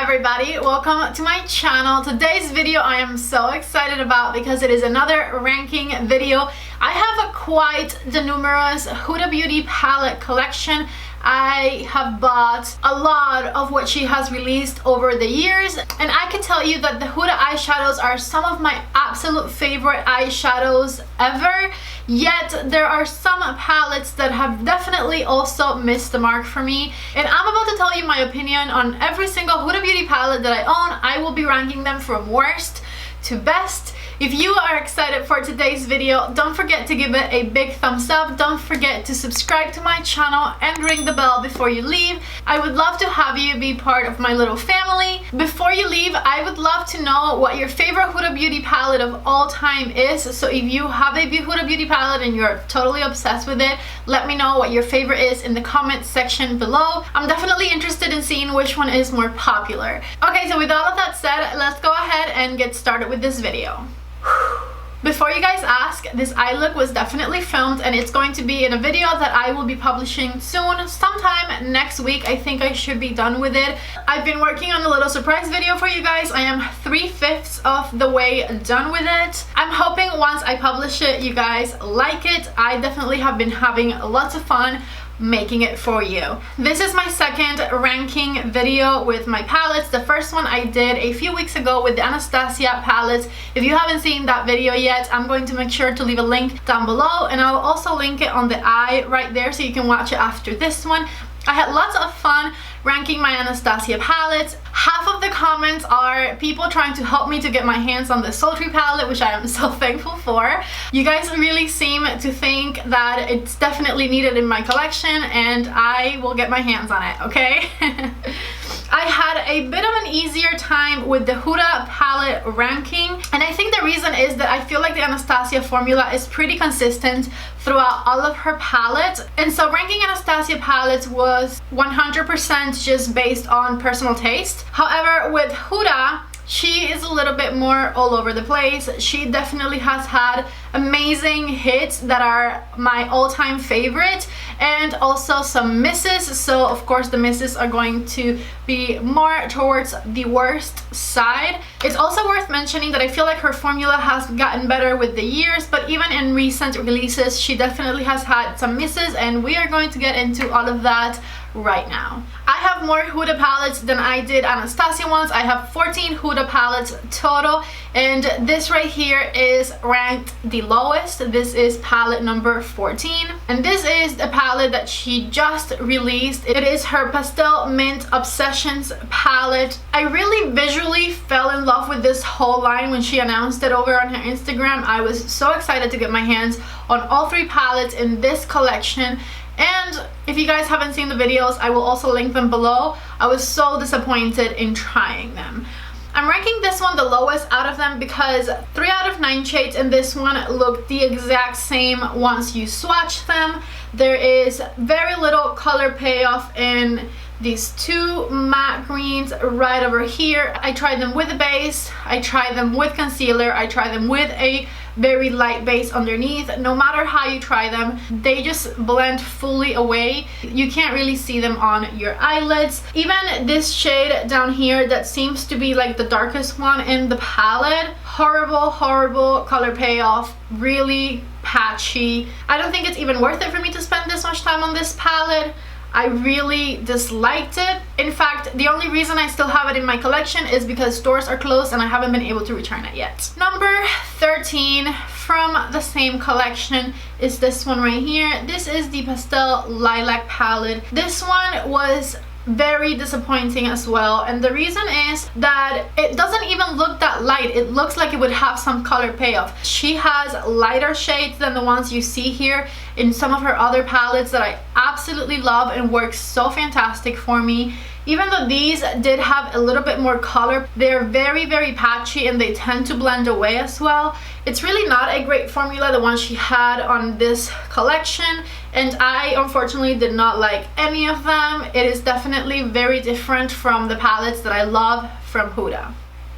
everybody, welcome to my channel. Today's video I am so excited about because it is another ranking video. I have quite the numerous Huda Beauty palette collection. I have bought a lot of what she has released over the years, and I can tell you that the Huda eyeshadows are some of my absolute favorite eyeshadows ever. Yet there are some palettes that have definitely also missed the mark for me, and I'm about to tell you my opinion on every single Huda Beauty palette that I own. I will be ranking them from worst to best. If you are excited for today's video, don't forget to give it a big thumbs up. Don't forget to subscribe to my channel and ring the bell before you leave. I would love to have you be part of my little family. Before you leave, I would love to know what your favorite Huda Beauty palette of all time is. So if you have a Huda Beauty palette and you're totally obsessed with it, let me know what your favorite is in the comment section below. I'm definitely interested in seeing which one is more popular. Okay, so with all of that said, let's go ahead and get started with this video. Before you guys ask, this eye look was definitely filmed, and it's going to be in a video that I will be publishing soon, sometime next week. I think I should be done with it. I've been working on a little surprise video for you guys. I am 3/5 of the way done with it. I'm hoping once I publish it, you guys like it. I definitely have been having lots of fun making it for you. This is my second ranking video with my palettes. The first one I did a few weeks ago with the Anastasia palettes. If you haven't seen that video yet, I'm going to make sure to leave a link down below, and I'll also link it on the eye right there so you can watch it after this one. I had lots of fun ranking my Anastasia palettes. Half of the comments are people trying to help me to get my hands on the Sultry palette, which I am so thankful for. You guys really seem to think that it's definitely needed in my collection, and I will get my hands on it, okay? I had a bit of an easier time with the Huda palette ranking, and I think the reason is that I feel like the Anastasia formula is pretty consistent throughout all of her palettes, and so ranking Anastasia palettes was 100% just based on personal taste. However, with Huda, she is a little bit more all over the place. She definitely has had amazing hits that are my all-time favorite, and also some misses. So of course the misses are going to be more towards the worst side. It's also worth mentioning that I feel like her formula has gotten better with the years, but even in recent releases she definitely has had some misses, and we are going to get into all of that right now. I have more Huda palettes than I did Anastasia ones. I have 14 Huda palettes total, and this right here is ranked the lowest. This is palette number 14, and this is the palette that she just released. It is her Pastel Mint Obsessions palette. I really visually fell in love with this whole line when she announced it over on her Instagram. I was so excited to get my hands on all three palettes in this collection. And if you guys haven't seen the videos, I will also link them below. I was so disappointed in trying them. I'm ranking this one the lowest out of them because 3 out of 9 shades in this one look the exact same once you swatch them. There is very little color payoff in these two matte greens right over here. I tried them with a base, I tried them with concealer, I tried them with a very light base underneath. No matter how you try them, they just blend fully away. You can't really see them on your eyelids. Even this shade down here that seems to be like the darkest one in the palette, horrible color payoff, really patchy. I don't think it's even worth it for me to spend this much time on this palette. I really disliked it. In fact, the only reason I still have it in my collection is because stores are closed and I haven't been able to return it yet. Number 13 from the same collection is this one right here. This is the Pastel Lilac palette. This one was very disappointing as well, and the reason is that it doesn't even look that light. It looks like it would have some color payoff. She has lighter shades than the ones you see here in some of her other palettes that I absolutely love and work so fantastic for me. Even though these did have a little bit more color, they're very patchy and they tend to blend away as well. It's really not a great formula, the one she had on this collection, and I unfortunately did not like any of them. It is definitely very different from the palettes that I love from Huda.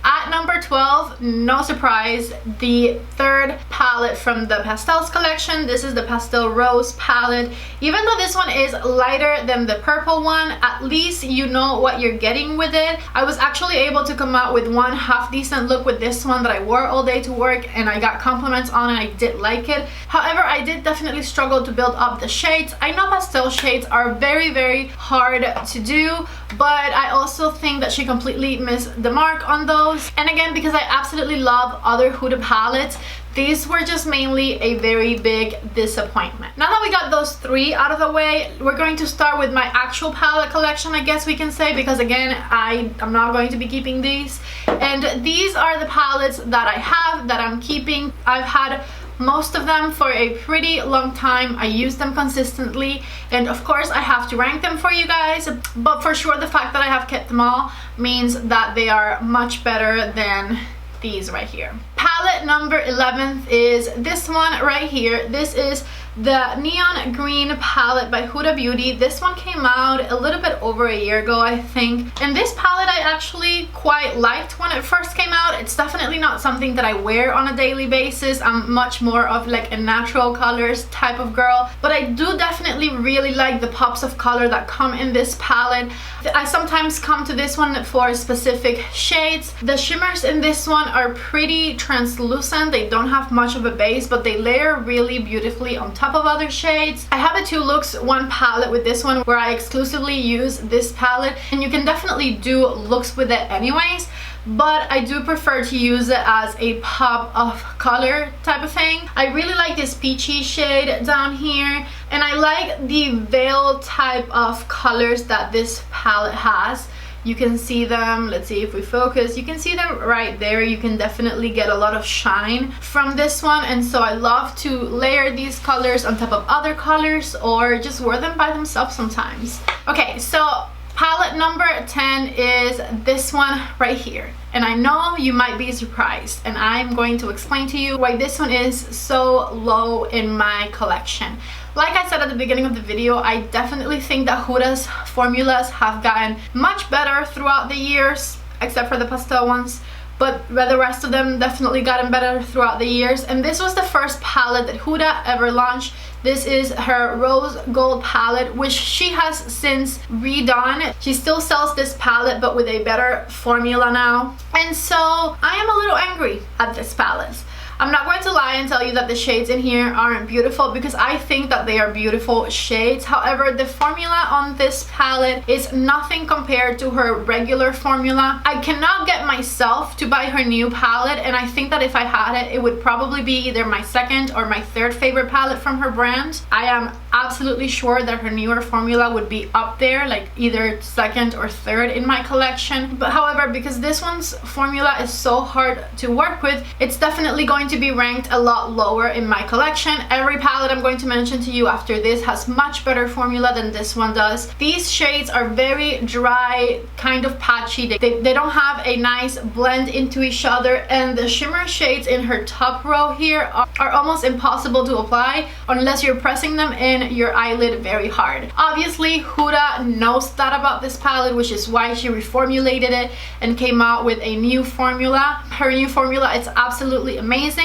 At At number 12, no surprise, the third palette from the Pastels collection. This is the Pastel Rose palette. Even though this one is lighter than the purple one, at least you know what you're getting with it. I was actually able to come out with one half decent look with this one that I wore all day to work, and I got compliments on it. I did like it. However, I did definitely struggle to build up the shades. I know pastel shades are very, very hard to do, but I also think that she completely missed the mark on those. And again, because I absolutely love other Huda palettes, these were just mainly a very big disappointment. Now that we got those three out of the way, we're going to start with my actual palette collection, I guess we can say, because again, I'm not going to be keeping these. And these are the palettes that I have, that I'm keeping. I've had most of them for a pretty long time. I use them consistently, and of course I have to rank them for you guys, but for sure the fact that I have kept them all means that they are much better than these right here. Palette number 11 is this one right here. This is the Neon Green palette by Huda Beauty. This one came out a little bit over a year ago, I think. And this palette I actually quite liked when it first came out. It's definitely not something that I wear on a daily basis. I'm much more of like a natural colors type of girl. But I do definitely really like the pops of color that come in this palette. I sometimes come to this one for specific shades. The shimmers in this one are pretty translucent. They don't have much of a base, but they layer really beautifully on top of other shades. I have a 2 looks 1 palette with this one where I exclusively use this palette, and you can definitely do looks with it anyways, but I do prefer to use it as a pop of color type of thing. I really like this peachy shade down here, and I like the veil type of colors that this palette has. You can see them, let's see if we focus, you can see them right there. You can definitely get a lot of shine from this one, and so I love to layer these colors on top of other colors or just wear them by themselves sometimes. Okay, so palette number 10 is this one right here. And I know you might be surprised, and I'm going to explain to you why this one is so low in my collection. Like I said at the beginning of the video, I definitely think that Huda's formulas have gotten much better throughout the years, except for the pastel ones. But the rest of them definitely gotten better throughout the years. And this was the first palette that Huda ever launched. This is her Rose Gold palette, which she has since redone. She still sells this palette, but with a better formula now. And so I am a little angry at this palette. I'm not going to lie and tell you that the shades in here aren't beautiful, because I think that they are beautiful shades. However, the formula on this palette is nothing compared to her regular formula. I cannot get myself to buy her new palette, and I think that if I had it, it would probably be either my second or my third favorite palette from her brand. I am absolutely sure that her newer formula would be up there, like either second or third in my collection. But however, because this one's formula is so hard to work with, it's definitely going to be ranked a lot lower in my collection. Every palette I'm going to mention to you after this has much better formula than this one does. These shades are very dry, kind of patchy. They don't have a nice blend into each other, and the shimmer shades in her top row here are almost impossible to apply unless you're pressing them in your eyelid very hard. Obviously, Huda knows that about this palette, which is why she reformulated it and came out with a new formula. Her new formula is absolutely amazing.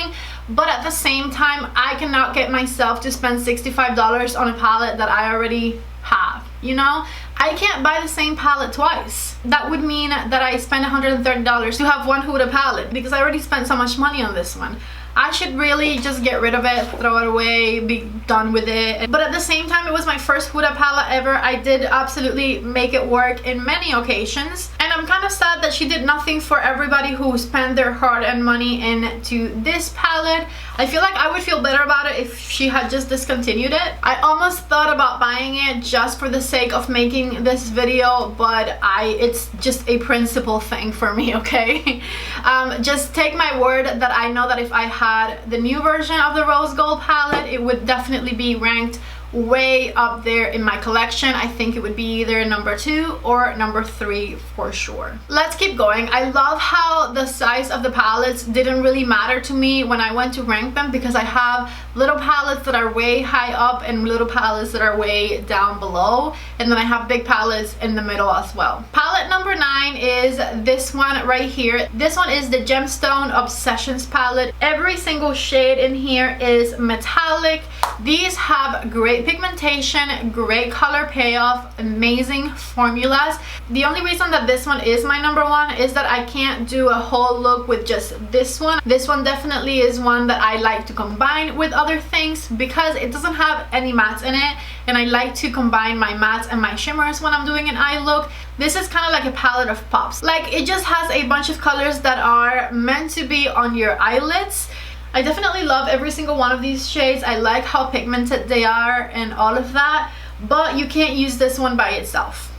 But at the same time, I cannot get myself to spend $65 on a palette that I already have, you know? I can't buy the same palette twice. That would mean that I spend $130 to have one Huda palette, because I already spent so much money on this one. I should really just get rid of it, throw it away, be done with it. But at the same time, it was my first Huda palette ever. I did absolutely make it work in many occasions. And I'm kind of sad that she did nothing for everybody who spent their hard-earned money into this palette. I feel like I would feel better about it if she had just discontinued it. I almost thought about buying it just for the sake of making this video, but it's just a principle thing for me, okay? Just take my word that I know that if I had the new version of the Rose Gold palette, it would definitely be ranked way up there in my collection. I think it would be either number 2 or number 3 for sure. Let's keep going. I love how the size of the palettes didn't really matter to me when I went to rank them, because I have little palettes that are way high up and little palettes that are way down below, and then I have big palettes in the middle as well. Palette number 9 is this one right here. This one is the Gemstone Obsessions palette. Every single shade in here is metallic. These have great pigmentation, great color payoff, amazing formulas. The only reason that this one is my number one is that I can't do a whole look with just this one. This one definitely is one that I like to combine with other things because it doesn't have any mattes in it, and I like to combine my mattes and my shimmers when I'm doing an eye look. This is kind of like a palette of pops. Like, it just has a bunch of colors that are meant to be on your eyelids. I definitely love every single one of these shades. I like how pigmented they are and all of that, but you can't use this one by itself.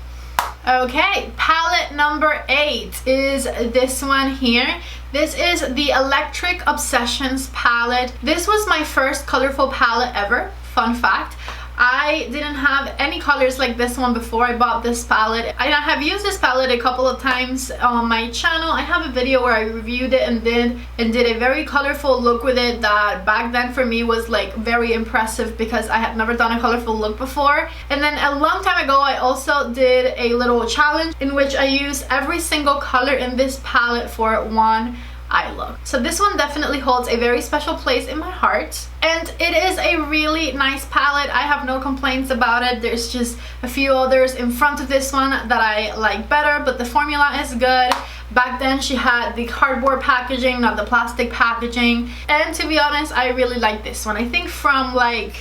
Okay, palette number 8 is this one here. This is the Electric Obsessions palette. This was my first colorful palette ever. Fun fact. I didn't have any colors like this one before I bought this palette. I have used this palette a couple of times on my channel. I have a video where I reviewed it and did a very colorful look with it that back then for me was like very impressive because I had never done a colorful look before. And then a long time ago I also did a little challenge in which I used every single color in this palette for one eye look. So this one definitely holds a very special place in my heart, and it is a really nice palette. I have no complaints about it. There's just a few others in front of this one that I like better, but the formula is good. Back then she had the cardboard packaging, not the plastic packaging, and to be honest, I really like this one. I think from like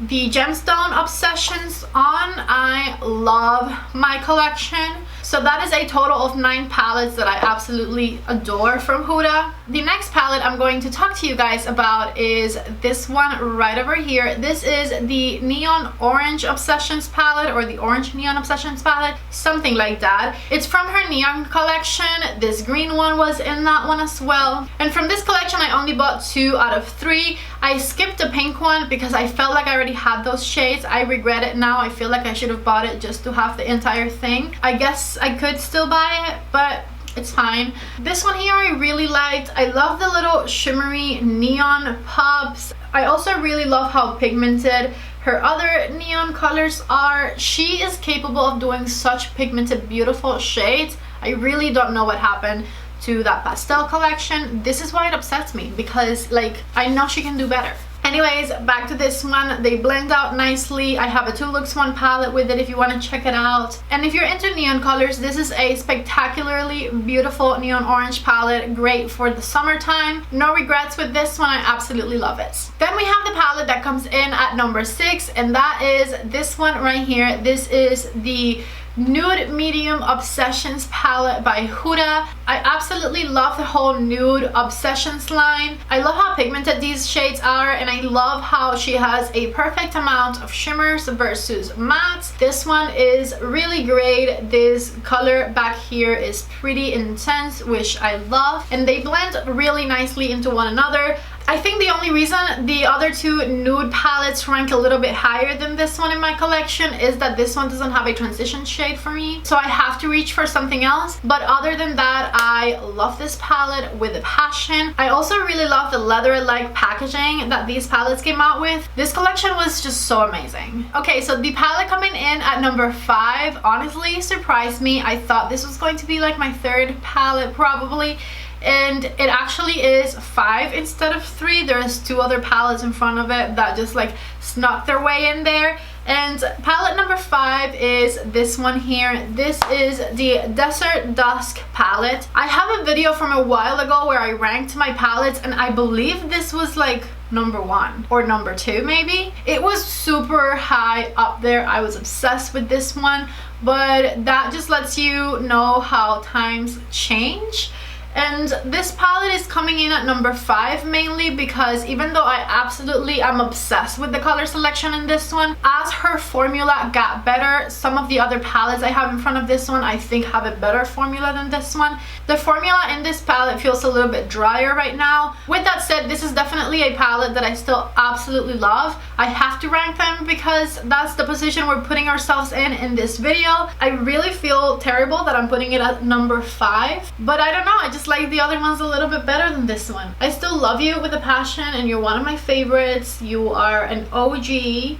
the Gemstone Obsessions on, I love my collection. So that is a total of 9 palettes that I absolutely adore from Huda. The next palette I'm going to talk to you guys about is this one right over here. This is the Neon Orange Obsessions palette, or the Orange Neon Obsessions palette, something like that. It's from her Neon collection. This green one was in that one as well. And from this collection I only bought 2 out of 3. I skipped the pink one because I felt like I already had those shades. I regret it now. I feel like I should have bought it just to have the entire thing. I guess I could still buy it, but it's fine. This one here I really liked. I love the little shimmery neon pops. I also really love how pigmented her other neon colors are. She is capable of doing such pigmented, beautiful shades. I really don't know what happened to that pastel collection. This is why it upsets me, because like I know she can do better. Anyways, back to this one. They blend out nicely. I have a 2 looks 1 palette with it if you want to check it out. And if you're into neon colors, this is a spectacularly beautiful neon orange palette. Great for the summertime. No regrets with this one. I absolutely love it. Then we have the palette that comes in at number 6, and that is this one right here. This is the Nude Medium Obsessions palette by Huda. I absolutely love the whole Nude Obsessions line. I love how pigmented these shades are, and I love how she has a perfect amount of shimmers versus mattes. This one is really great. This color back here is pretty intense, which I love, and they blend really nicely into one another. I think the only reason the other 2 nude palettes rank a little bit higher than this one in my collection is that this one doesn't have a transition shade for me, so I have to reach for something else. But other than that, I love this palette with a passion. I also really love the leather-like packaging that these palettes came out with. This collection was just so amazing. Okay, so the palette coming in at number 5 honestly surprised me. I thought this was going to be like my 3rd palette probably, and it actually is 5 instead of 3. There's 2 other palettes in front of it that just like snuck their way in there. And palette number 5 is this one here. This is the Desert Dusk palette. I have a video from a while ago where I ranked my palettes, and I believe this was like number 1 or number 2 maybe. It was super high up there. I was obsessed with this one, but that just lets you know how times change. And this palette is coming in at number 5 mainly because even though I absolutely am obsessed with the color selection in this one, as her formula got better, some of the other palettes I have in front of this one I think have a better formula than this one. The formula in this palette feels a little bit drier right now. With that said, this is definitely a palette that I still absolutely love. I have to rank them because that's the position we're putting ourselves in this video. I really feel terrible that I'm putting it at number 5, but I don't know, I just just like the other ones a little bit better than this one. I still love you with a passion and you're one of my favorites. You are an OG,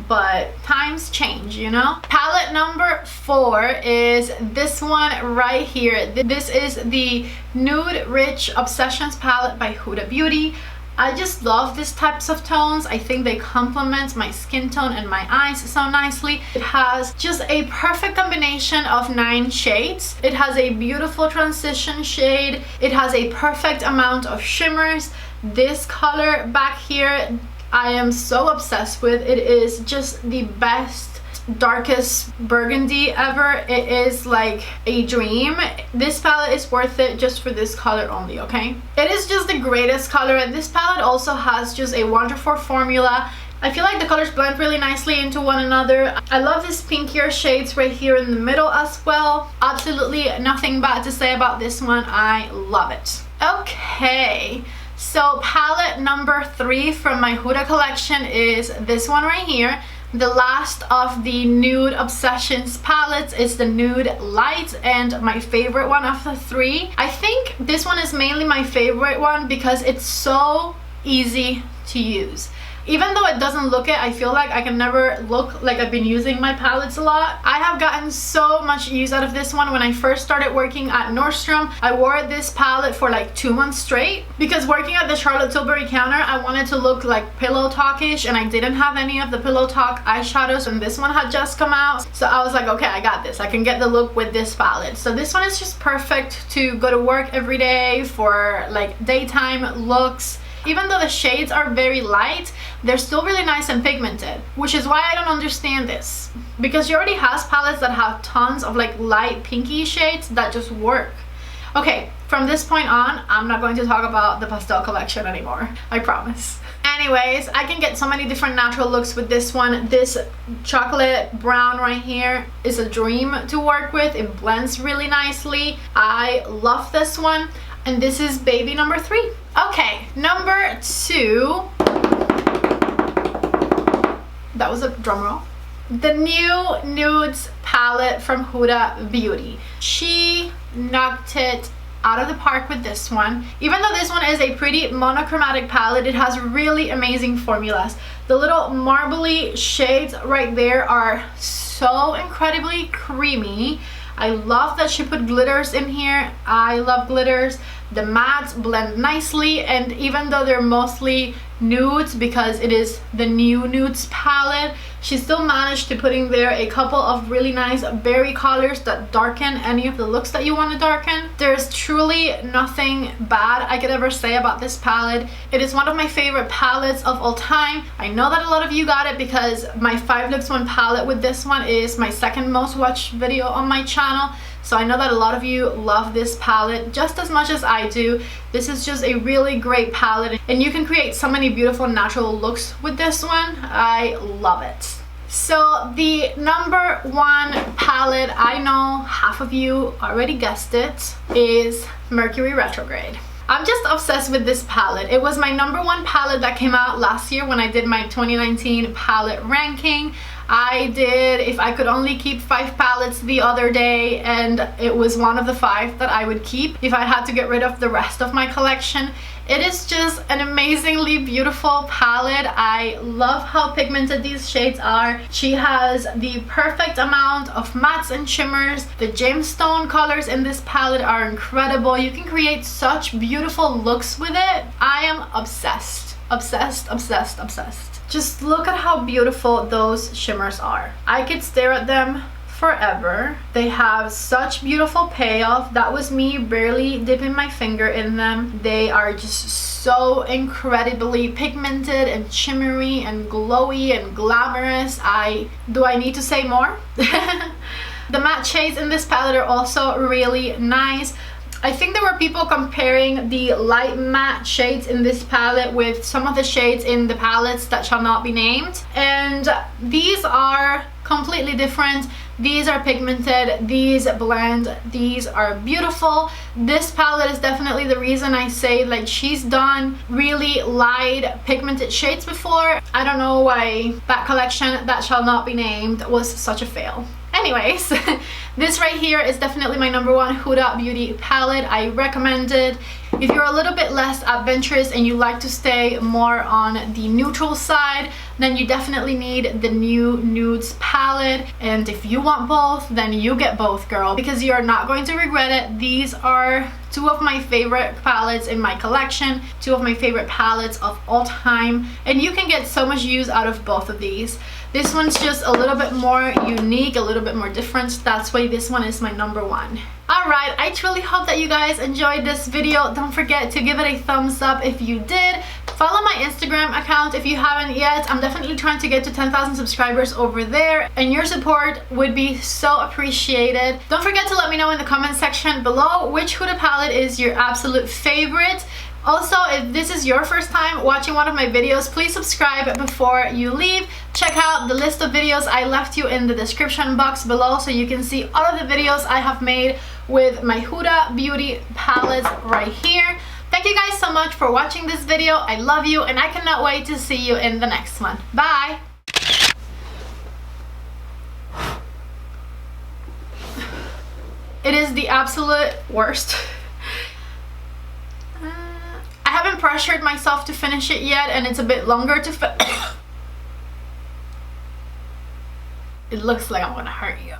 but times change, you know? Palette number 4 is this one right here. This is the Nude Rich Obsessions palette by Huda Beauty. I just love these types of tones. I think they complement my skin tone and my eyes so nicely. It has just a perfect combination of 9 shades. It has a beautiful transition shade. It has a perfect amount of shimmers. This color back here, I am so obsessed with. It is just the best darkest burgundy ever. It is like a dream. This palette is worth it just for this color only, okay? It is just the greatest color, and this palette also has just a wonderful formula. I feel like the colors blend really nicely into one another. I love these pinkier shades right here in the middle as well. Absolutely nothing bad to say about this one. I love it. Okay, so palette number 3 from my Huda collection is this one right here. The last of the Nude Obsessions palettes is the Nude Light, and my favorite one of the 3. I think this one is mainly my favorite one because it's so easy to use. Even though it doesn't look it, I feel like I can never look like I've been using my palettes a lot. I have gotten so much use out of this one. When I first started working at Nordstrom, I wore this palette for like 2 months straight because working at the Charlotte Tilbury counter, I wanted to look like Pillow Talkish, and I didn't have any of the Pillow Talk eyeshadows, and this one had just come out. So I was like, okay, I got this. I can get the look with this palette. So this one is just perfect to go to work every day for like daytime looks. Even though the shades are very light, they're still really nice and pigmented, which is why I don't understand this. Because she already has palettes that have tons of like light pinky shades that just work. Okay, from this point on, I'm not going to talk about the Pastel collection anymore. I promise. Anyways, I can get so many different natural looks with this one. This chocolate brown right here is a dream to work with. It blends really nicely. I love this one. And this is baby number 3. Okay, number 2. That was a drum roll. The new Nudes palette from Huda Beauty. She knocked it out of the park with this one. Even though this one is a pretty monochromatic palette, it has really amazing formulas. The little marbly shades right there are so incredibly creamy. I love that she put glitters in here. I love glitters. The mattes blend nicely, and even though they're mostly nudes because it is the new Nudes palette, she still managed to put in there a couple of really nice berry colors that darken any of the looks that you want to darken. There's truly nothing bad I could ever say about this palette. It is one of my favorite palettes of all time. I know that a lot of you got it because my 5 looks 1 palette with this one is my 2nd most watched video on my channel. So I know that a lot of you love this palette just as much as I do. This is just a really great palette, and you can create so many beautiful natural looks with this one. I love it. So the number 1 palette, I know half of you already guessed it, is Mercury Retrograde. I'm just obsessed with this palette. It was my number 1 palette that came out last year when I did my 2019 palette ranking. I did If I Could Only Keep 5 palettes the other day, and it was one of the 5 that I would keep if I had to get rid of the rest of my collection. It is just an amazingly beautiful palette. I love how pigmented these shades are. She has the perfect amount of mattes and shimmers. The gemstone colors in this palette are incredible. You can create such beautiful looks with it. I am obsessed. Obsessed, obsessed, obsessed. Just look at how beautiful those shimmers are. I could stare at them forever. They have such beautiful payoff. That was me barely dipping my finger in them. They are just so incredibly pigmented and shimmery and glowy and glamorous. Do I need to say more? The matte shades in this palette are also really nice. I think there were people comparing the light matte shades in this palette with some of the shades in the palettes that shall not be named, and these are completely different. These are pigmented, these blend, these are beautiful. This palette is definitely the reason I say like she's done really light pigmented shades before. I don't know why that collection that shall not be named was such a fail. anyways, this right here is definitely my #1 Huda Beauty palette. I recommend it. If you're a little bit less adventurous and you like to stay more on the neutral side, then you definitely need the new Nudes palette. And if you want both, then you get both, girl, because you're not going to regret it. These are two of my favorite palettes in my collection, two of my favorite palettes of all time, and you can get so much use out of both of these. This one's just a little bit more unique, a little bit more different. That's why this one is my #1. Alright, I truly hope that you guys enjoyed this video. Don't forget to give it a thumbs up if you did. Follow my Instagram account if you haven't yet. I'm definitely trying to get to 10,000 subscribers over there, and your support would be so appreciated. Don't forget to let me know in the comment section below which Huda palette is your absolute favorite. Also, if this is your first time watching one of my videos, please subscribe before you leave. Check out the list of videos I left you in the description box below so you can see all of the videos I have made with my Huda Beauty palettes right here. Thank you guys so much for watching this video. I love you, and I cannot wait to see you in the next one. Bye! It is the absolute worst. I haven't pressured myself to finish it yet, and it's a bit longer to It looks like I'm gonna hurt you.